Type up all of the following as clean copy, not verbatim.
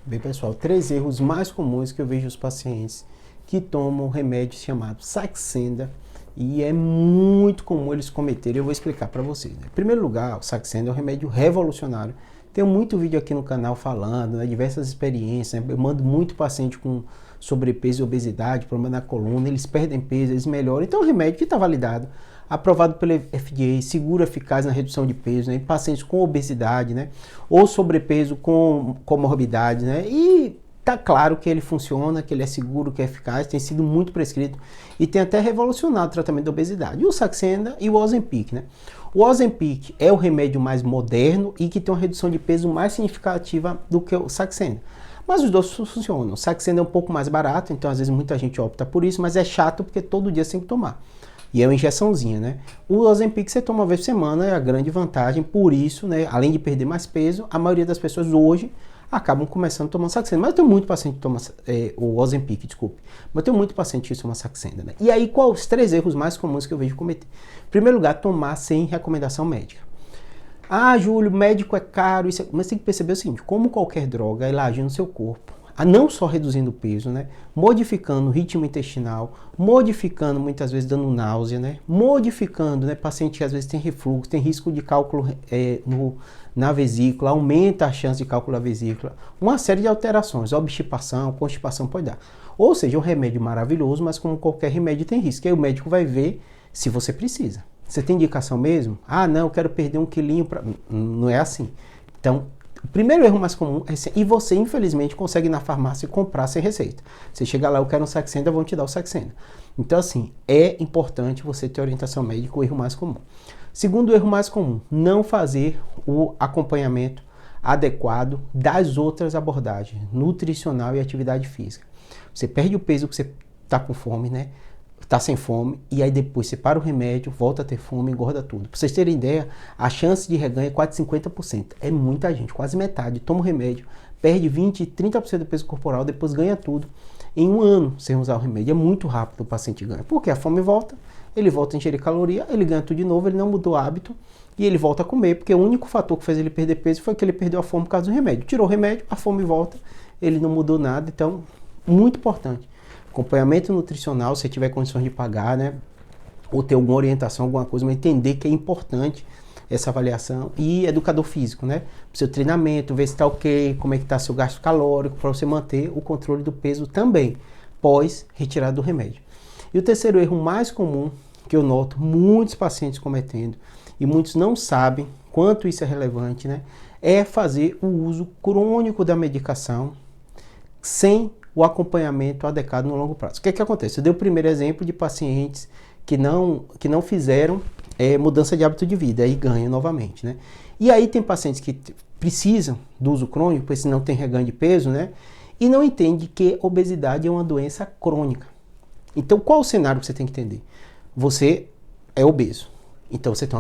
Bem, pessoal, 3 erros mais comuns que eu vejo os pacientes que tomam remédio chamado Saxenda e é muito comum eles cometerem. Eu vou explicar para vocês. Em primeiro lugar, o Saxenda é um remédio revolucionário. Tenho muito vídeo aqui no canal falando, né, diversas experiências. Né? Eu mando muito paciente com sobrepeso e obesidade, problema na coluna, eles perdem peso, eles melhoram. Então é um remédio que está validado, aprovado pela FDA, seguro, eficaz na redução de peso, né, em pacientes com obesidade, né, ou sobrepeso com comorbidade, né, e tá claro que ele funciona, que ele é seguro, que é eficaz, tem sido muito prescrito e tem até revolucionado o tratamento da obesidade. E o Saxenda e o Ozempic, né. O Ozempic é o remédio mais moderno e que tem uma redução de peso mais significativa do que o Saxenda. Mas os dois funcionam. O Saxenda é um pouco mais barato, então às vezes muita gente opta por isso, mas é chato porque todo dia você tem que tomar. E é uma injeçãozinha, né? O Ozempic você toma uma vez por semana, é a grande vantagem. Por isso, né, além de perder mais peso, a maioria das pessoas hoje acabam começando tomando Saxenda. Mas eu tenho muito paciente que toma o Ozempic, desculpe. Mas eu tenho muito paciente que toma Saxenda, né? E aí, quais os 3 erros mais comuns que eu vejo cometer? Em primeiro lugar, tomar sem recomendação médica. Ah, Júlio, médico é caro, isso é... Mas tem que perceber o seguinte, como qualquer droga, ela age no seu corpo. Não só reduzindo o peso, né? Modificando o ritmo intestinal, modificando muitas vezes dando náusea, né? Modificando, né? Paciente que às vezes tem refluxo, tem risco de cálculo na vesícula, aumenta a chance de cálculo da vesícula, uma série de alterações, obstipação, constipação pode dar. Ou seja, é um remédio maravilhoso, mas como qualquer remédio tem risco. E aí o médico vai ver se você precisa. Você tem indicação mesmo? Ah, não, eu quero perder 1 quilinho. Não é assim. Então, o primeiro erro mais comum é e você, infelizmente, consegue ir na farmácia comprar sem receita. Você chega lá, eu quero um Saxenda, vão te dar o Saxenda. Então, assim, é importante você ter orientação médica, o erro mais comum. Segundo erro mais comum, não fazer o acompanhamento adequado das outras abordagens, nutricional e atividade física. Você perde o peso que você está com fome, né? Tá sem fome, e aí depois você para o remédio, volta a ter fome, engorda tudo. Pra vocês terem ideia, a chance de reganho é quase 50%. É muita gente, quase metade. Toma o remédio, perde 20, 30% do peso corporal, depois ganha tudo. Em 1 ano, sem usar o remédio, é muito rápido o paciente ganha. Porque a fome volta, ele volta a ingerir caloria, ele ganha tudo de novo, ele não mudou o hábito, e ele volta a comer, porque o único fator que fez ele perder peso foi que ele perdeu a fome por causa do remédio. Tirou o remédio, a fome volta, ele não mudou nada, então, muito importante. Acompanhamento nutricional, se tiver condições de pagar, né? Ou ter alguma orientação, alguma coisa, mas entender que é importante essa avaliação. E educador físico, né? Pro seu treinamento, ver se está ok, como é que está seu gasto calórico, para você manter o controle do peso também, pós retirada do remédio. E o terceiro erro mais comum, que eu noto muitos pacientes cometendo, e muitos não sabem quanto isso é relevante, né? É fazer o uso crônico da medicação sem o acompanhamento adequado no longo prazo. O que é que acontece? Eu dei o primeiro exemplo de pacientes que não fizeram mudança de hábito de vida e ganham novamente, né? E aí tem pacientes que precisam do uso crônico, porque senão tem reganho de peso, né? E não entende que obesidade é uma doença crônica. Então, qual o cenário que você tem que entender? Você é obeso, então você tem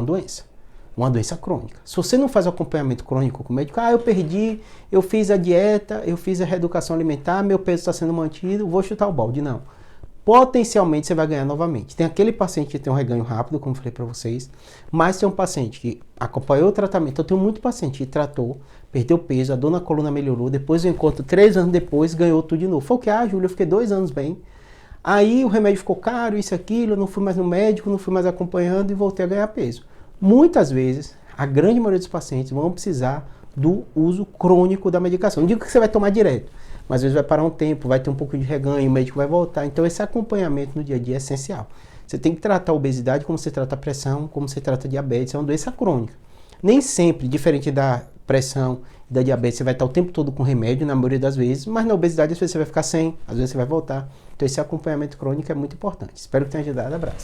uma doença crônica. Se você não faz o acompanhamento crônico com o médico, eu perdi, eu fiz a dieta, eu fiz a reeducação alimentar, meu peso está sendo mantido, vou chutar o balde. Não. Potencialmente você vai ganhar novamente. Tem aquele paciente que tem um reganho rápido, como eu falei para vocês, mas tem um paciente que acompanhou o tratamento. Eu tenho muito paciente que tratou, perdeu peso, a dor na coluna melhorou, depois eu encontro 3 anos depois, ganhou tudo de novo. Foi o que? Júlio, eu fiquei 2 anos bem. Aí o remédio ficou caro, isso, aquilo, eu não fui mais no médico, não fui mais acompanhando e voltei a ganhar peso. Muitas vezes, a grande maioria dos pacientes vão precisar do uso crônico da medicação. Não digo que você vai tomar direto, mas às vezes vai parar um tempo, vai ter um pouco de reganho, o médico vai voltar. Então esse acompanhamento no dia a dia é essencial. Você tem que tratar a obesidade como você trata a pressão, como você trata a diabetes, é uma doença crônica. Nem sempre, diferente da pressão e da diabetes, você vai estar o tempo todo com remédio, na maioria das vezes, mas na obesidade às vezes você vai ficar sem, às vezes você vai voltar. Então esse acompanhamento crônico é muito importante. Espero que tenha ajudado. Abraço.